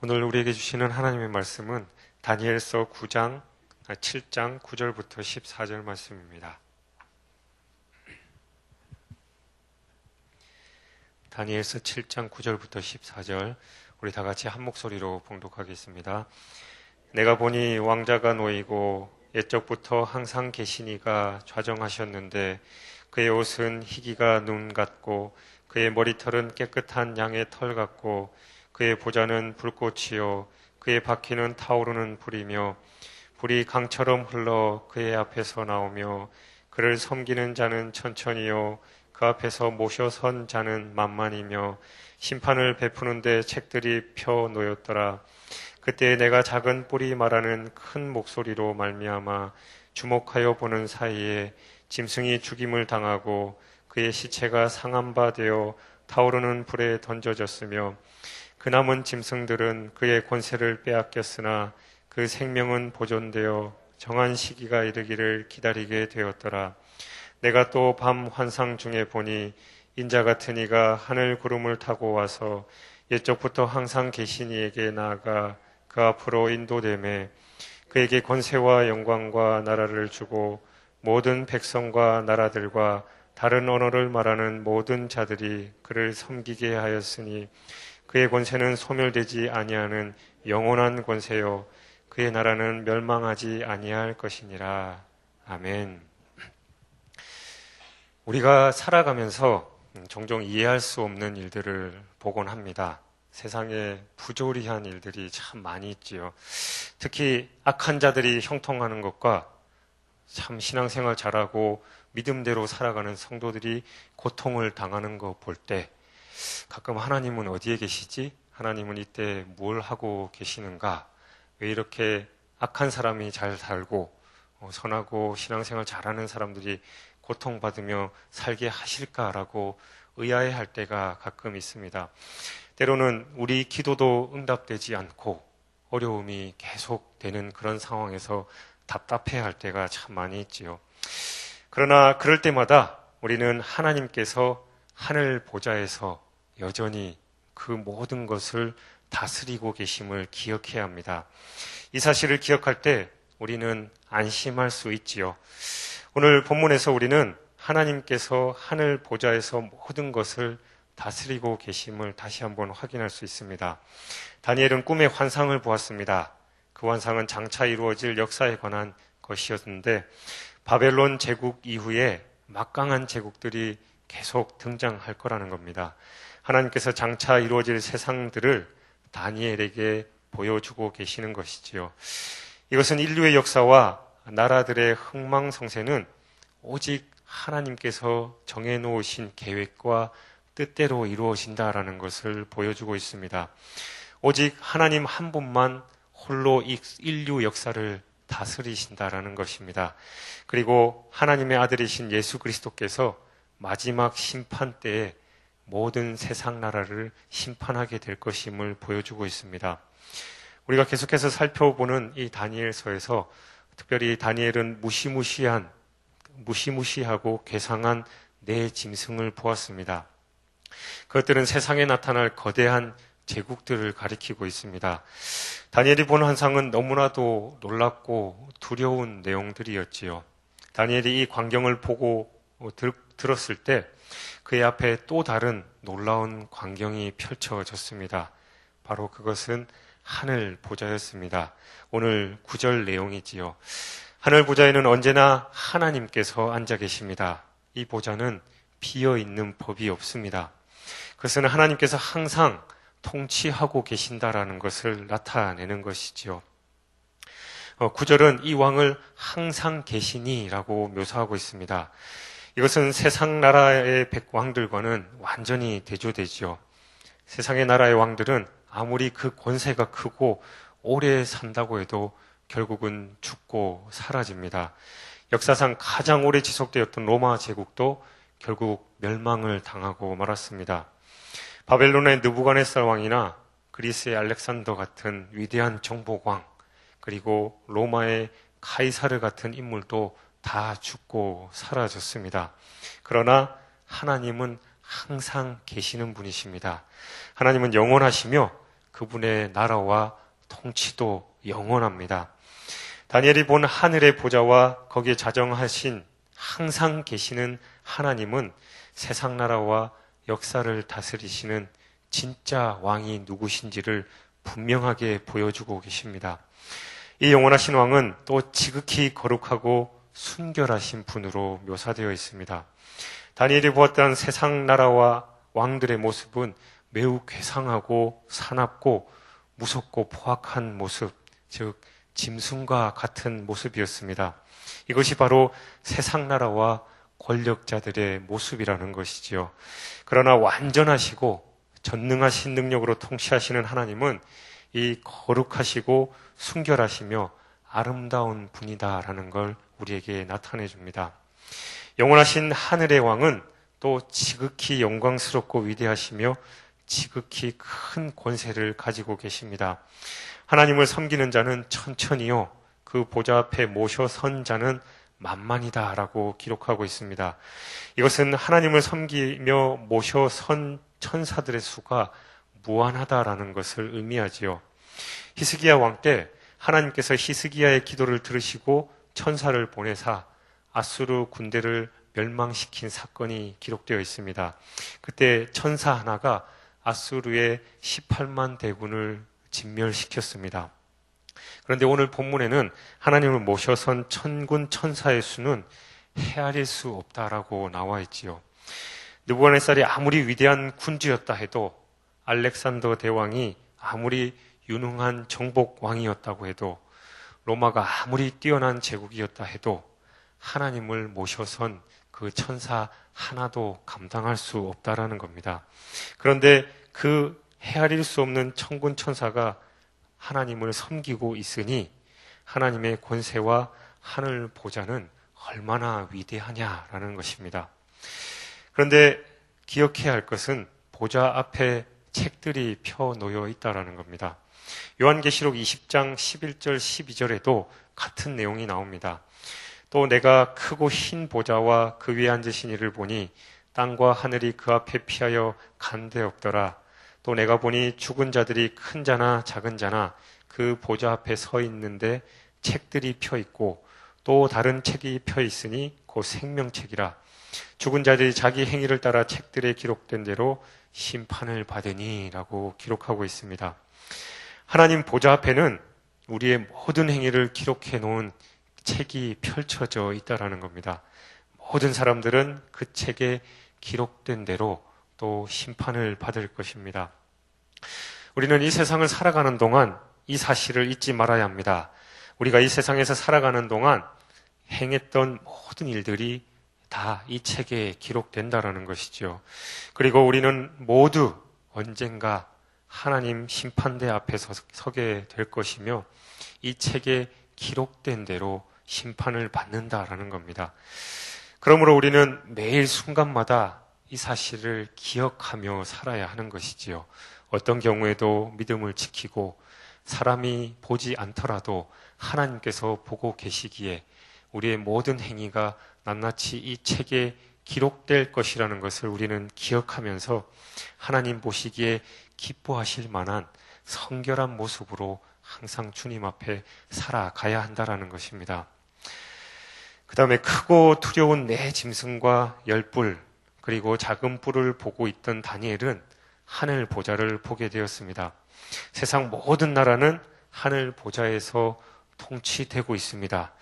오늘 우리에게 주시는 하나님의 말씀은 다니엘서 7장 9절부터 14절 말씀입니다. 다니엘서 7장 9절부터 14절 우리 다 같이 한 목소리로 봉독하겠습니다. 내가 보니 왕자가 놓이고 옛적부터 항상 계시니가 좌정하셨는데 그의 옷은 희기가 눈 같고 그의 머리털은 깨끗한 양의 털 같고 그의 보좌는 불꽃이요 그의 바퀴는 타오르는 불이며 불이 강처럼 흘러 그의 앞에서 나오며 그를 섬기는 자는 천천히요 그 앞에서 모셔 선 자는 만만이며 심판을 베푸는데 책들이 펴 놓였더라. 그때 내가 작은 뿔이 말하는 큰 목소리로 말미암아 주목하여 보는 사이에 짐승이 죽임을 당하고 그의 시체가 상한 바 되어 타오르는 불에 던져졌으며 그 남은 짐승들은 그의 권세를 빼앗겼으나 그 생명은 보존되어 정한 시기가 이르기를 기다리게 되었더라. 내가 또 밤 환상 중에 보니 인자 같은 이가 하늘 구름을 타고 와서 옛적부터 항상 계신 이에게 나아가 그 앞으로 인도되매 그에게 권세와 영광과 나라를 주고 모든 백성과 나라들과 다른 언어를 말하는 모든 자들이 그를 섬기게 하였으니 그의 권세는 소멸되지 아니하는 영원한 권세요 그의 나라는 멸망하지 아니할 것이니라. 아멘. 우리가 살아가면서 종종 이해할 수 없는 일들을 보곤 합니다. 세상에 부조리한 일들이 참 많이 있지요. 특히 악한 자들이 형통하는 것과 참 신앙생활 잘하고 믿음대로 살아가는 성도들이 고통을 당하는 거 볼 때 가끔 하나님은 어디에 계시지? 하나님은 이때 뭘 하고 계시는가? 왜 이렇게 악한 사람이 잘 살고 선하고 신앙생활 잘하는 사람들이 고통받으며 살게 하실까라고 의아해할 때가 가끔 있습니다. 때로는 우리 기도도 응답되지 않고 어려움이 계속되는 그런 상황에서 답답해할 때가 참 많이 있지요. 그러나 그럴 때마다 우리는 하나님께서 하늘 보좌에서 여전히 그 모든 것을 다스리고 계심을 기억해야 합니다. 이 사실을 기억할 때 우리는 안심할 수 있지요. 오늘 본문에서 우리는 하나님께서 하늘 보좌에서 모든 것을 다스리고 계심을 다시 한번 확인할 수 있습니다. 다니엘은 꿈에 환상을 보았습니다. 그 환상은 장차 이루어질 역사에 관한 것이었는데 바벨론 제국 이후에 막강한 제국들이 계속 등장할 거라는 겁니다. 하나님께서 장차 이루어질 세상들을 다니엘에게 보여주고 계시는 것이지요. 이것은 인류의 역사와 나라들의 흥망성쇠는 오직 하나님께서 정해놓으신 계획과 뜻대로 이루어진다라는 것을 보여주고 있습니다. 오직 하나님 한 분만 홀로 인류 역사를 다스리신다라는 것입니다. 그리고 하나님의 아들이신 예수 그리스도께서 마지막 심판 때에 모든 세상 나라를 심판하게 될 것임을 보여주고 있습니다. 우리가 계속해서 살펴보는 이 다니엘서에서 특별히 다니엘은 무시무시하고 괴상한 네 짐승을 보았습니다. 그것들은 세상에 나타날 거대한 제국들을 가리키고 있습니다. 다니엘이 본 환상은 너무나도 놀랍고 두려운 내용들이었지요. 다니엘이 이 광경을 보고 들었을 때 그의 앞에 또 다른 놀라운 광경이 펼쳐졌습니다. 바로 그것은 하늘 보좌였습니다. 오늘 9절 내용이지요. 하늘 보좌에는 언제나 하나님께서 앉아 계십니다. 이 보좌는 비어있는 법이 없습니다. 그것은 하나님께서 항상 통치하고 계신다라는 것을 나타내는 것이지요. 9절은 이 왕을 항상 계시니라고 묘사하고 있습니다. 이것은 세상 나라의 왕들과는 완전히 대조되지요. 세상의 나라의 왕들은 아무리 그 권세가 크고 오래 산다고 해도 결국은 죽고 사라집니다. 역사상 가장 오래 지속되었던 로마 제국도 결국 멸망을 당하고 말았습니다. 바벨론의 느부갓네살 왕이나 그리스의 알렉산더 같은 위대한 정복왕, 그리고 로마의 카이사르 같은 인물도 다 죽고 사라졌습니다. 그러나 하나님은 항상 계시는 분이십니다. 하나님은 영원하시며 그분의 나라와 통치도 영원합니다. 다니엘이 본 하늘의 보좌와 거기에 자정하신 항상 계시는 하나님은 세상 나라와 역사를 다스리시는 진짜 왕이 누구신지를 분명하게 보여주고 계십니다. 이 영원하신 왕은 또 지극히 거룩하고 순결하신 분으로 묘사되어 있습니다. 다니엘이 보았던 세상 나라와 왕들의 모습은 매우 괴상하고 사납고 무섭고 포악한 모습, 즉 짐승과 같은 모습이었습니다. 이것이 바로 세상 나라와 권력자들의 모습이라는 것이지요. 그러나 완전하시고 전능하신 능력으로 통치하시는 하나님은 이 거룩하시고 순결하시며 아름다운 분이다라는 걸 우리에게 나타내 줍니다. 영원하신 하늘의 왕은 또 지극히 영광스럽고 위대하시며 지극히 큰 권세를 가지고 계십니다. 하나님을 섬기는 자는 천천히요, 그 보좌 앞에 모셔 선 자는 만만이다라고 기록하고 있습니다. 이것은 하나님을 섬기며 모셔 선 천사들의 수가 무한하다라는 것을 의미하지요. 히스기야 왕 때 하나님께서 히스기야의 기도를 들으시고 천사를 보내사 아수르 군대를 멸망시킨 사건이 기록되어 있습니다. 그때 천사 하나가 아수르의 18만 대군을 진멸시켰습니다. 그런데 오늘 본문에는 하나님을 모셔선 천군 천사의 수는 헤아릴 수 없다라고 나와 있지요. 느부갓네살이 아무리 위대한 군주였다 해도, 알렉산더 대왕이 아무리 유능한 정복 왕이었다고 해도, 로마가 아무리 뛰어난 제국이었다 해도 하나님을 모셔선 그 천사 하나도 감당할 수 없다라는 겁니다. 그런데 그 헤아릴 수 없는 천군 천사가 하나님을 섬기고 있으니 하나님의 권세와 하늘 보좌는 얼마나 위대하냐라는 것입니다. 그런데 기억해야 할 것은 보좌 앞에 책들이 펴놓여 있다라는 겁니다. 요한계시록 20장 11절 12절에도 같은 내용이 나옵니다. 또 내가 크고 흰 보좌와 그 위에 앉으신 이를 보니 땅과 하늘이 그 앞에 피하여 간데없더라. 또 내가 보니 죽은 자들이 큰 자나 작은 자나 그 보좌 앞에 서 있는데 책들이 펴 있고 또 다른 책이 펴 있으니 곧 생명책이라. 죽은 자들이 자기 행위를 따라 책들에 기록된 대로 심판을 받으니 라고 기록하고 있습니다. 하나님 보좌 앞에는 우리의 모든 행위를 기록해 놓은 책이 펼쳐져 있다라는 겁니다. 모든 사람들은 그 책에 기록된 대로 또 심판을 받을 것입니다. 우리는 이 세상을 살아가는 동안 이 사실을 잊지 말아야 합니다. 우리가 이 세상에서 살아가는 동안 행했던 모든 일들이 다 이 책에 기록된다라는 것이죠. 그리고 우리는 모두 언젠가 하나님 심판대 앞에 서게 될 것이며 이 책에 기록된 대로 심판을 받는다라는 겁니다. 그러므로 우리는 매일 순간마다 이 사실을 기억하며 살아야 하는 것이지요. 어떤 경우에도 믿음을 지키고 사람이 보지 않더라도 하나님께서 보고 계시기에 우리의 모든 행위가 낱낱이 이 책에 기록될 것이라는 것을 우리는 기억하면서 하나님 보시기에 기뻐하실 만한 성결한 모습으로 항상 주님 앞에 살아가야 한다라는 것입니다. 그 다음에 크고 두려운 네 짐승과 열뿔 그리고 작은 뿔을 보고 있던 다니엘은 하늘 보좌를 보게 되었습니다. 세상 모든 나라는 하늘 보좌에서 통치되고 있습니다.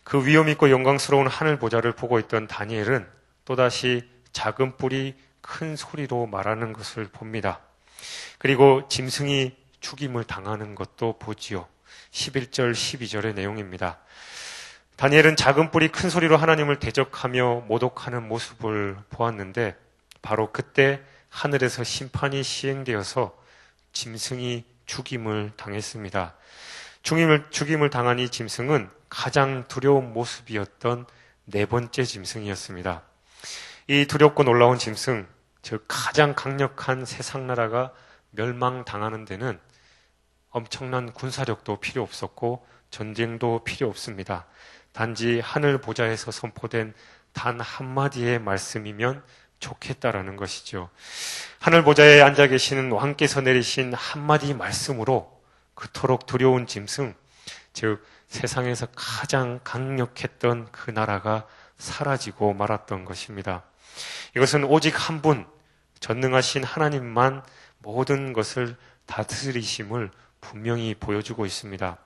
그 위엄 있고 영광스러운 하늘 보좌를 보고 있던 다니엘은 또다시 작은 뿔이 큰 소리로 말하는 것을 봅니다. 그리고 짐승이 죽임을 당하는 것도 보지요. 11절 12절의 내용입니다. 다니엘은 작은 뿔이 큰 소리로 하나님을 대적하며 모독하는 모습을 보았는데 바로 그때 하늘에서 심판이 시행되어서 짐승이 죽임을 당했습니다. 죽임을 당한 이 짐승은 가장 두려운 모습이었던 네 번째 짐승이었습니다. 이 두렵고 놀라운 짐승, 즉 가장 강력한 세상 나라가 멸망당하는 데는 엄청난 군사력도 필요 없었고 전쟁도 필요 없습니다. 단지 하늘 보좌에서 선포된 단 한마디의 말씀이면 좋겠다라는 것이죠. 하늘 보좌에 앉아 계시는 왕께서 내리신 한마디 말씀으로 그토록 두려운 짐승, 즉 세상에서 가장 강력했던 그 나라가 사라지고 말았던 것입니다. 이것은 오직 한 분, 전능하신 하나님만 모든 것을 다스리심을 분명히 보여주고 있습니다.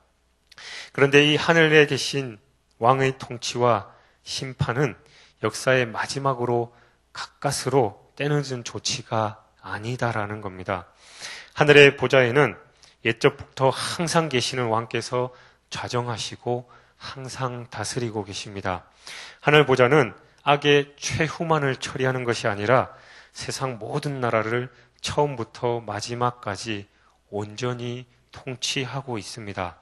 그런데 이 하늘에 계신 왕의 통치와 심판은 역사의 마지막으로 가까스로 떼어진 조치가 아니다라는 겁니다. 하늘의 보좌에는 옛적부터 항상 계시는 왕께서 좌정하시고 항상 다스리고 계십니다. 하늘 보좌는 악의 최후만을 처리하는 것이 아니라 세상 모든 나라를 처음부터 마지막까지 온전히 통치하고 있습니다.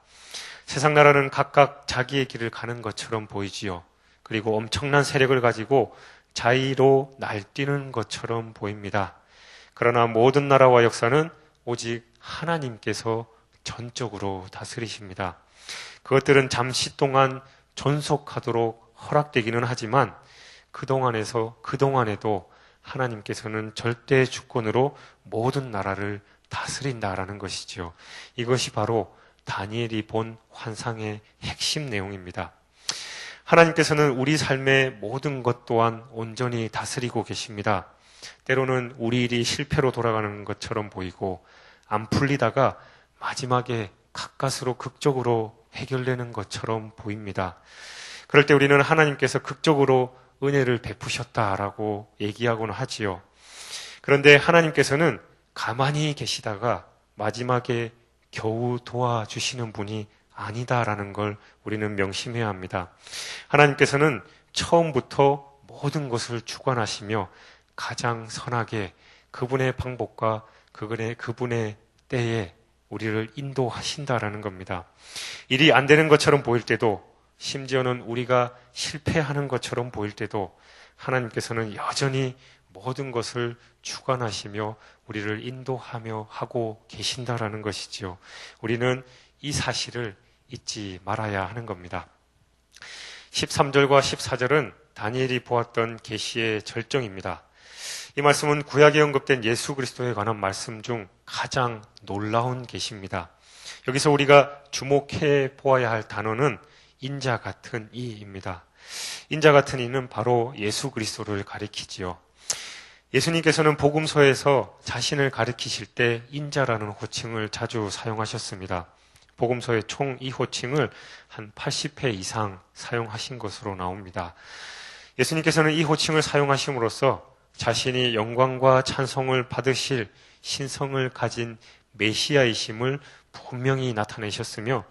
세상 나라는 각각 자기의 길을 가는 것처럼 보이지요. 그리고 엄청난 세력을 가지고 자의로 날뛰는 것처럼 보입니다. 그러나 모든 나라와 역사는 오직 하나님께서 전적으로 다스리십니다. 그것들은 잠시 동안 존속하도록 허락되기는 하지만 그동안에도 하나님께서는 절대 주권으로 모든 나라를 다스린다라는 것이지요. 이것이 바로 다니엘이 본 환상의 핵심 내용입니다. 하나님께서는 우리 삶의 모든 것 또한 온전히 다스리고 계십니다. 때로는 우리 일이 실패로 돌아가는 것처럼 보이고 안 풀리다가 마지막에 가까스로 극적으로 해결되는 것처럼 보입니다. 그럴 때 우리는 하나님께서 극적으로 은혜를 베푸셨다라고 얘기하곤 하지요. 그런데 하나님께서는 가만히 계시다가 마지막에 겨우 도와주시는 분이 아니다라는 걸 우리는 명심해야 합니다. 하나님께서는 처음부터 모든 것을 주관하시며 가장 선하게 그분의 방법과 그분의 때에 우리를 인도하신다라는 겁니다. 일이 안 되는 것처럼 보일 때도, 심지어는 우리가 실패하는 것처럼 보일 때도 하나님께서는 여전히 모든 것을 주관하시며 우리를 인도하며 하고 계신다라는 것이지요. 우리는 이 사실을 잊지 말아야 하는 겁니다. 13절과 14절은 다니엘이 보았던 계시의 절정입니다. 이 말씀은 구약에 언급된 예수 그리스도에 관한 말씀 중 가장 놀라운 계시입니다. 여기서 우리가 주목해 보아야 할 단어는 인자 같은 이입니다. 인자 같은 이는 바로 예수 그리스도를 가리키지요. 예수님께서는 복음서에서 자신을 가리키실 때 인자라는 호칭을 자주 사용하셨습니다. 복음서의 총 이 호칭을 한 80회 이상 사용하신 것으로 나옵니다. 예수님께서는 이 호칭을 사용하심으로써 자신이 영광과 찬송을 받으실 신성을 가진 메시아이심을 분명히 나타내셨으며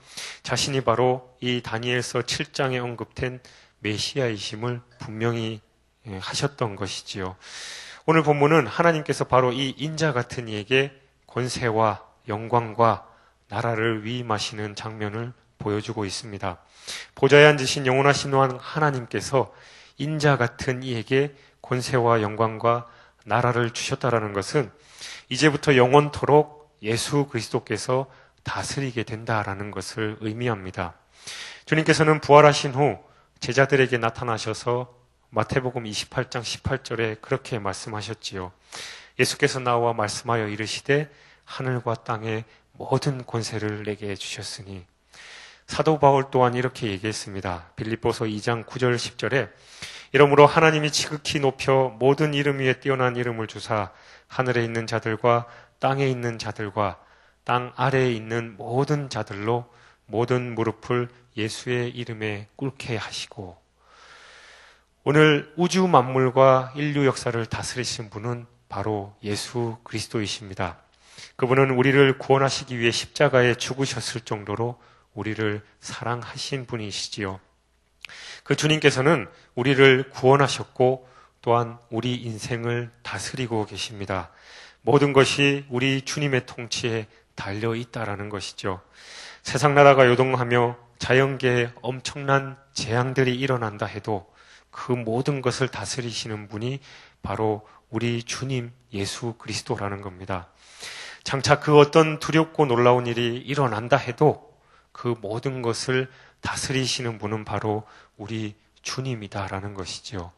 자신이 바로 이 다니엘서 7장에 언급된 메시아이심을 분명히 하셨던 것이지요. 오늘 본문은 하나님께서 바로 이 인자 같은 이에게 권세와 영광과 나라를 위임하시는 장면을 보여주고 있습니다. 보좌에 앉으신 영원하신 왕 하나님께서 인자 같은 이에게 권세와 영광과 나라를 주셨다라는 것은 이제부터 영원토록 예수 그리스도께서 다스리게 된다라는 것을 의미합니다. 주님께서는 부활하신 후 제자들에게 나타나셔서 마태복음 28장 18절에 그렇게 말씀하셨지요. 예수께서 나와 말씀하여 이르시되 하늘과 땅의 모든 권세를 내게 주셨으니. 사도 바울 또한 이렇게 얘기했습니다. 빌립보서 2장 9절 10절에 이러므로 하나님이 지극히 높여 모든 이름 위에 뛰어난 이름을 주사 하늘에 있는 자들과 땅에 있는 자들과 땅 아래에 있는 모든 자들로 모든 무릎을 예수의 이름에 꿇게 하시고. 오늘 우주 만물과 인류 역사를 다스리신 분은 바로 예수 그리스도이십니다. 그분은 우리를 구원하시기 위해 십자가에 죽으셨을 정도로 우리를 사랑하신 분이시지요. 그 주님께서는 우리를 구원하셨고 또한 우리 인생을 다스리고 계십니다. 모든 것이 우리 주님의 통치에 달려 있다라는 것이죠. 세상 나라가 요동하며 자연계에 엄청난 재앙들이 일어난다 해도 그 모든 것을 다스리시는 분이 바로 우리 주님 예수 그리스도라는 겁니다. 장차 그 어떤 두렵고 놀라운 일이 일어난다 해도 그 모든 것을 다스리시는 분은 바로 우리 주님이다라는 것이지요.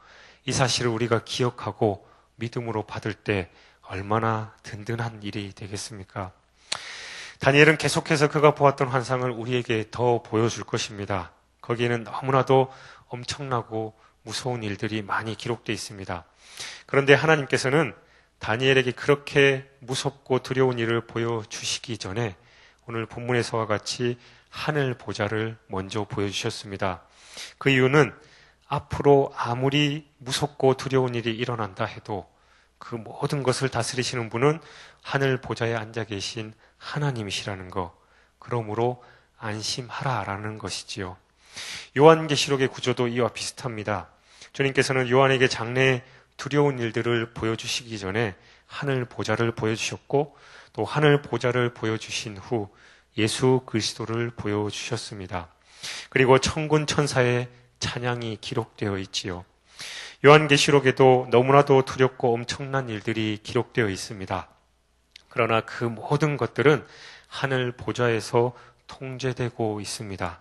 이 사실을 우리가 기억하고 믿음으로 받을 때 얼마나 든든한 일이 되겠습니까? 다니엘은 계속해서 그가 보았던 환상을 우리에게 더 보여줄 것입니다. 거기에는 너무나도 엄청나고 무서운 일들이 많이 기록되어 있습니다. 그런데 하나님께서는 다니엘에게 그렇게 무섭고 두려운 일을 보여주시기 전에 오늘 본문에서와 같이 하늘 보좌를 먼저 보여주셨습니다. 그 이유는 앞으로 아무리 무섭고 두려운 일이 일어난다 해도 그 모든 것을 다스리시는 분은 하늘 보좌에 앉아 계신 하나님이시라는 것, 그러므로 안심하라라는 것이지요. 요한계시록의 구조도 이와 비슷합니다. 주님께서는 요한에게 장래의 두려운 일들을 보여주시기 전에 하늘 보좌를 보여주셨고 또 하늘 보좌를 보여주신 후 예수 그리스도를 보여주셨습니다. 그리고 천군 천사의 찬양이 기록되어 있지요. 요한계시록에도 너무나도 두렵고 엄청난 일들이 기록되어 있습니다. 그러나 그 모든 것들은 하늘 보좌에서 통제되고 있습니다.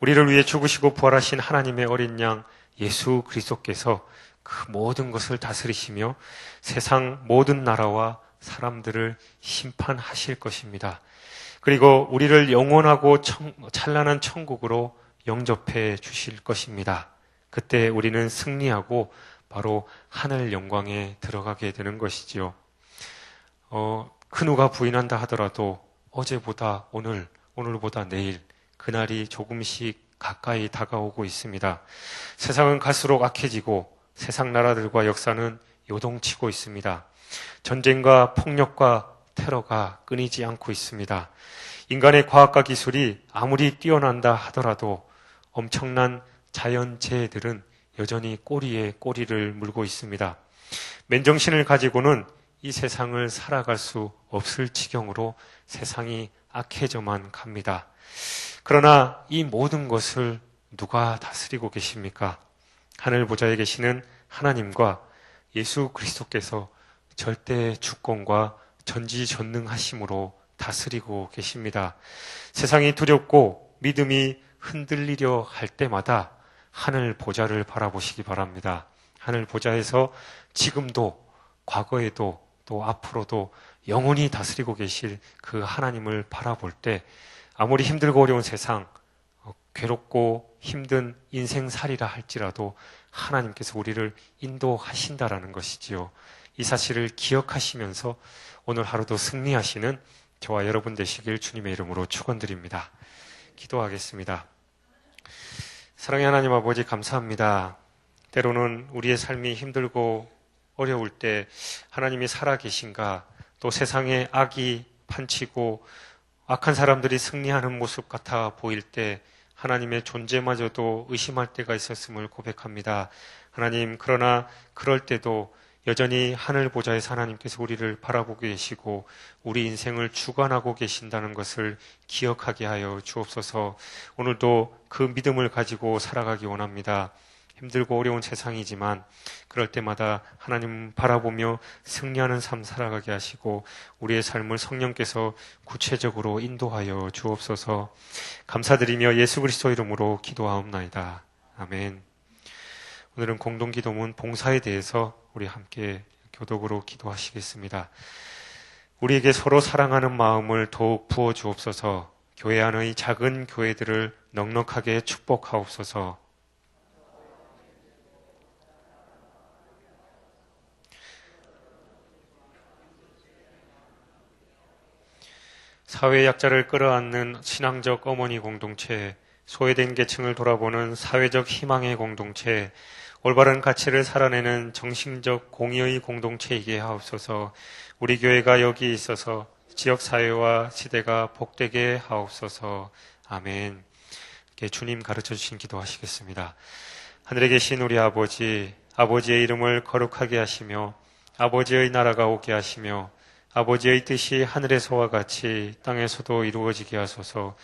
우리를 위해 죽으시고 부활하신 하나님의 어린 양 예수 그리스도께서 그 모든 것을 다스리시며 세상 모든 나라와 사람들을 심판하실 것입니다. 그리고 우리를 영원하고 찬란한 천국으로 영접해 주실 것입니다. 그때 우리는 승리하고 바로 하늘 영광에 들어가게 되는 것이지요. 그 누가 부인한다 하더라도 어제보다 오늘, 오늘보다 내일 그날이 조금씩 가까이 다가오고 있습니다. 세상은 갈수록 악해지고 세상 나라들과 역사는 요동치고 있습니다. 전쟁과 폭력과 테러가 끊이지 않고 있습니다. 인간의 과학과 기술이 아무리 뛰어난다 하더라도 엄청난 자연재해들은 여전히 꼬리에 꼬리를 물고 있습니다. 맨정신을 가지고는 이 세상을 살아갈 수 없을 지경으로 세상이 악해져만 갑니다. 그러나 이 모든 것을 누가 다스리고 계십니까? 하늘 보좌에 계시는 하나님과 예수 그리스도께서 절대 주권과 전지전능하심으로 다스리고 계십니다. 세상이 두렵고 믿음이 흔들리려 할 때마다 하늘 보좌를 바라보시기 바랍니다. 하늘 보좌에서 지금도 과거에도 또 앞으로도 영원히 다스리고 계실 그 하나님을 바라볼 때 아무리 힘들고 어려운 세상, 괴롭고 힘든 인생살이라 할지라도 하나님께서 우리를 인도하신다라는 것이지요. 이 사실을 기억하시면서 오늘 하루도 승리하시는 저와 여러분 되시길 주님의 이름으로 축원드립니다. 기도하겠습니다. 사랑의 하나님 아버지 감사합니다. 때로는 우리의 삶이 힘들고 어려울 때 하나님이 살아계신가, 또 세상에 악이 판치고 악한 사람들이 승리하는 모습 같아 보일 때 하나님의 존재마저도 의심할 때가 있었음을 고백합니다. 하나님, 그러나 그럴 때도 여전히 하늘 보좌에서 하나님께서 우리를 바라보고 계시고 우리 인생을 주관하고 계신다는 것을 기억하게 하여 주옵소서. 오늘도 그 믿음을 가지고 살아가기 원합니다. 힘들고 어려운 세상이지만 그럴 때마다 하나님 바라보며 승리하는 삶 살아가게 하시고 우리의 삶을 성령께서 구체적으로 인도하여 주옵소서. 감사드리며 예수 그리스도 이름으로 기도하옵나이다. 아멘. 오늘은 공동기도문 봉사에 대해서 우리 함께 교독으로 기도하시겠습니다. 우리에게 서로 사랑하는 마음을 더욱 부어 주옵소서. 교회 안의 작은 교회들을 넉넉하게 축복하옵소서. 사회 약자를 끌어안는 신앙적 어머니 공동체, 소외된 계층을 돌아보는 사회적 희망의 공동체, 올바른 가치를 살아내는 정신적 공의의 공동체이게 하옵소서. 우리 교회가 여기 있어서 지역사회와 시대가 복되게 하옵소서. 아멘. 이렇게 주님 가르쳐 주신 기도하시겠습니다. 하늘에 계신 우리 아버지, 아버지의 이름을 거룩하게 하시며 아버지의 나라가 오게 하시며 아버지의 뜻이 하늘에서와 같이 땅에서도 이루어지게 하소서.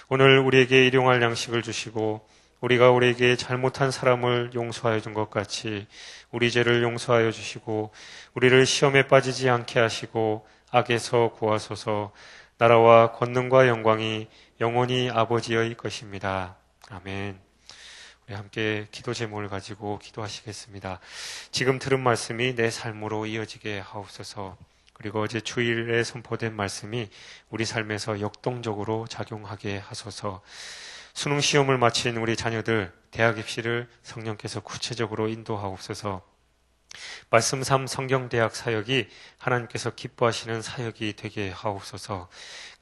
오늘 우리에게 일용할 양식을 주시고 우리가 우리에게 잘못한 사람을 용서하여 준 것 같이 우리 죄를 용서하여 주시고 우리를 시험에 빠지지 않게 하시고 악에서 구하소서. 나라와 권능과 영광이 영원히 아버지의 것입니다. 아멘. 우리 함께 기도 제목을 가지고 기도하시겠습니다. 지금 들은 말씀이 내 삶으로 이어지게 하옵소서. 그리고 어제 주일에 선포된 말씀이 우리 삶에서 역동적으로 작용하게 하소서. 수능 시험을 마친 우리 자녀들 대학 입시를 성령께서 구체적으로 인도하옵소서. 말씀 3 성경대학 사역이 하나님께서 기뻐하시는 사역이 되게 하옵소서.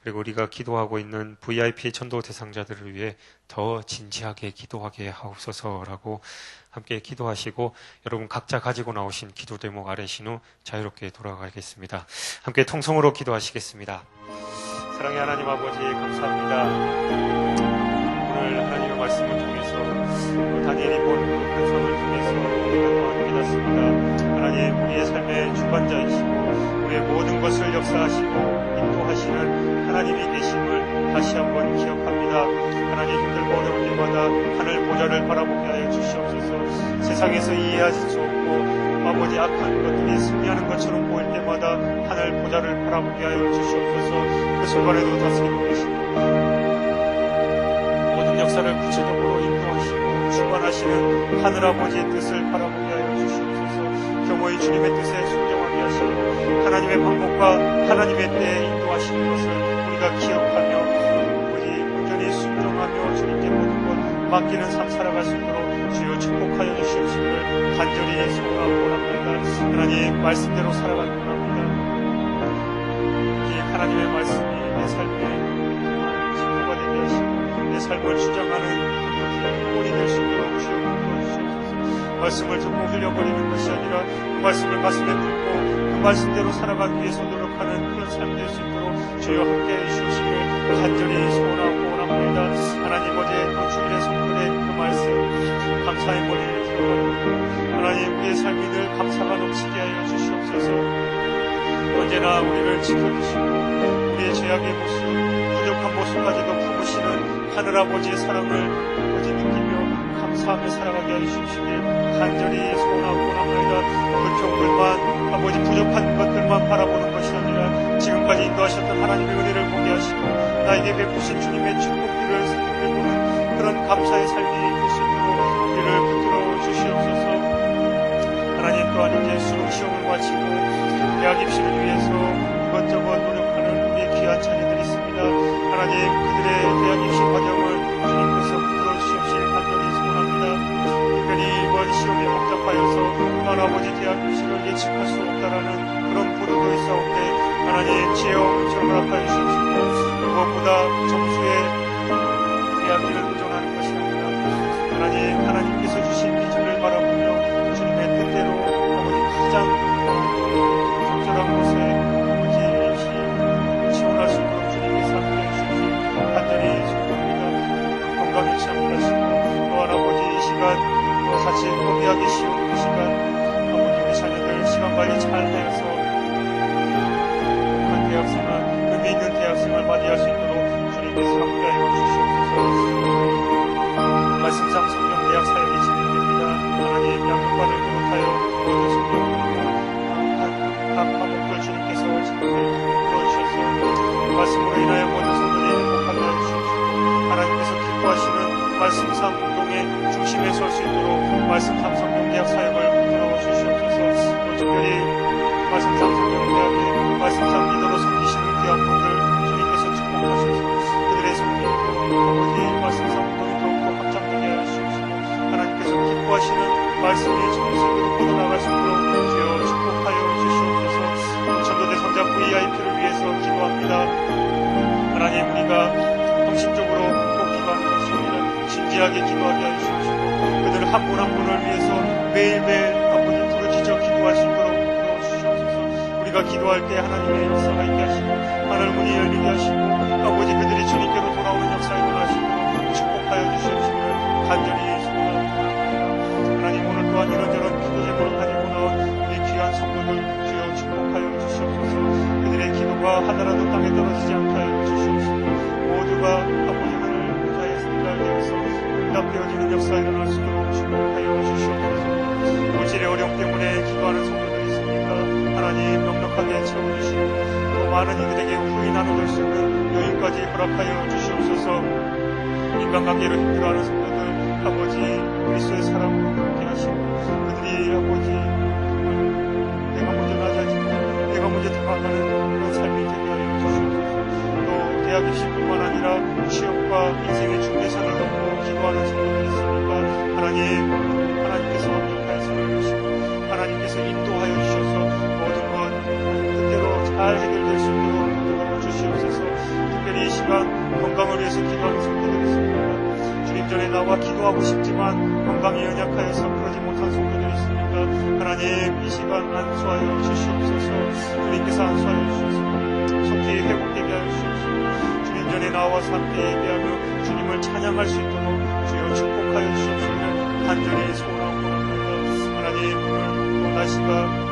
그리고 우리가 기도하고 있는 VIP 전도 대상자들을 위해 더 진지하게 기도하게 하옵소서라고 함께 기도하시고, 여러분 각자 가지고 나오신 기도 제목 아래신 후 자유롭게 돌아가겠습니다. 함께 통성으로 기도하시겠습니다. 사랑의 하나님 아버지, 감사합니다. 오늘 하나님의 말씀을 통해서 다니엘이 본 환상을 통해서 우리가 또한 깨닫습니다. 하나님, 우리의 삶의 주관자이시고 우리의 모든 것을 역사하시고 인도하시는 하나님이 계심을 다시 한번 기억합니다. 하나님, 힘들고 어려울 때마다 하늘 보좌를 바라보게 하여 주시옵소서. 세상에서 이해하실 수 없고 아버지 악한 것들이 승리하는 것처럼 보일 때마다 하늘 보좌를 바라보게 하여 주시옵소서. 그 순간에도 다스리고 계시고 모든 역사를 구체적으로 인도하시고 주관하시는 하늘아버지의 뜻을 바라보게 하여 주시옵소서. 겸허히 주님의 뜻에 순종하게 하시고 하나님의 방법과 하나님의 때에 인도하시는 것을 우리가 기억하며 우리 온전히 순종하며 주님께 모든 것 맡기는 삶 살아갈 수 있도록 주여 축복하여 주시옵시기를 간절히 소원하고 원합니다. 하나님, 말씀대로 살아가기 원합니다. 이 하나님의 말씀이 내 삶의 증거가 되게 하시고 내 삶을 주장하는 꼴이 될 수 있도록 주여 도와주시옵소서. 말씀을 듣고 흘려버리는 것이 아니라 그 말씀을 가슴에 품고 그 말씀대로 살아가기 위해서 노력하는 그런 삶이 될 수 있도록 주여 함께해 주시기를 간절히 소원하고 원합니다. 하나님, 어제 또 주일에 선포된 그 말씀 감사의 머리를 들어가고 하나님, 우리의 삶이 늘 감사가 넘치게 하여 주시옵소서. 언제나 우리를 지켜주시고 우리의 죄악의 모습, 부족한 모습까지도 품으시는 하늘아버지의 사랑을 아버지 느끼며 감사하며 살아가게 하여 주시길 간절히 소원하고 원합니다. 불평불만 아버지 부족한 것들만 바라보는 것이 아니라 지금까지 인도하셨던 하나님의 은혜를 보게 하시고 나에게 베푸신 주님의 축복들을 생각해보는 그런 감사의 삶이 될 수 있도록 우리를 붙들어 주시옵소서. 하나님, 또한 이제 수능 시험을 마치고 대학 입시를 위해서 이것저것 노력하는 우리의 귀한 자녀들이 있습니다. 하나님, 그들의 대학 입시 과정을 주님께서 붙들어 주시옵시길 간절히 소원합니다. 특별히 이번 시험에 복잡하여서 할아버지 대학 입시를 예측할 수 없다라는 그런 보도도 있사온데 하나님, 지혜와 은총을 허락하여 주시옵시고 무엇보다 점수에 대학을 의존하는 것이 아니라 하나님, 하나님께서 주신 기준을 바라보며 주님의 뜻대로 아버지 가장 적절한 곳에 아버지 입시 지원할 수 있도록 주님께서 함께해 주시옵시고 간절히 소원합니다. 건강 유치함을 하시고 또한 아버지 이 시간 같이 포기하기 쉬운 그 시간 아버지 우리 자녀들 시간 관리 잘 하여서 한 대학생활, 의미 있는 대학생활 맞이할 수 있도록 주님께서 함께하여 주시옵소서. 말씀상 성경 대학 사역이 진행됩니다. 하나님, 양육반을 비롯하여 모든 성경 각 과목들 주님께서 도와주셔서 말씀으로 인하여 모든 성도들이 행복하게 해주시옵시고 하나님께서 기뻐하시는 말씀상 운동의 중심에 설 수 있도록 말씀상 성경대학 사역을 붙들어 주시옵소서. 또 특별히 말씀상 성경대학의 말씀상 리더로 섬기시는 귀한 분들 주님께서 축복하셔서 그들의 성경도 아버지 말씀상 운동이 더욱더 확장되게 하여 주시옵시고 하나님께서 기뻐하시는 말씀이 정식으로 뻗어나갈 수 있도록 주여 축복하여 주시옵소서. 전도대 성자 VIP를 위해서 기도합니다. 하나님, 우리가 정신적으로 꼭 기도하는 것이 아니라 진지하게 기도하게 하여 주시옵시고 그들 한 분 한 분을 위해서 매일매일 아버지 부르짖어 기도할 수 있도록 도와주시옵소서. 우리가 기도할 때 하나님의 역사가 있게 하시고 하늘 문이 열리게 하시고 아버지 그들이 주님께로 돌아오는 역사에 일어나시고 축복하여 주시옵시기를 간절히 소원합니다. 하나님, 오늘 또한 이런저런 기도 제목을 가지고 나온 우리 귀한 성도들 주여 축복하여 주시옵소서. 그들의 기도가 하나라도 땅에 떨어지지 않게 하여 주시옵시고 모두가 아버지 하늘 보좌의 생각에서 응답되어지는 역사가 일어날 수 있도록 축복하여 주시옵소서. 물질의 어려움 때문에 기도하는 성도들이 있습니다. 하나님, 넉넉하게 채워주시고 또 많은 이들에게 후히 나눠줄 수 있는 여유까지 허락하여 주시옵소서. 인간관계로 힘들어하는 성도들 아버지 그리스도의 사랑으로 그렇게 하시고 그들이 아버지 내가 먼저 나자지만 내가 먼저 다가가는 그런 삶이 되게 하여 주시옵소서. 또 대학 입시뿐만 아니라 취업과 인생의 중대산을 놓고 기도하는 성도들이 있으니까 하나님께서 완벽하여 살아주시고 하나님께서 인도하여 주셔서 모든 것 그대로 잘 해결될 수 있도록 인도하여 주시옵소서. 특별히 이 시간 건강을 위해서 기도하는 성도들이 있습니다. 주님 전에 나와 기도하고 싶지만 건강이 연약하여서 그러지 못한 성도들이 있으니까 하나님 이 시간 안수하여 주시옵소서. 주님께서 안수하여 주셔서 속히 회복되게 하여 주시옵소서. 주님 전에 나와서 함께 예배하며 주님을 찬양할 수 있도록 주여 축복하여 주시옵소서. 간절히 소원하고 합니다. 하나님 오늘 또 날씨가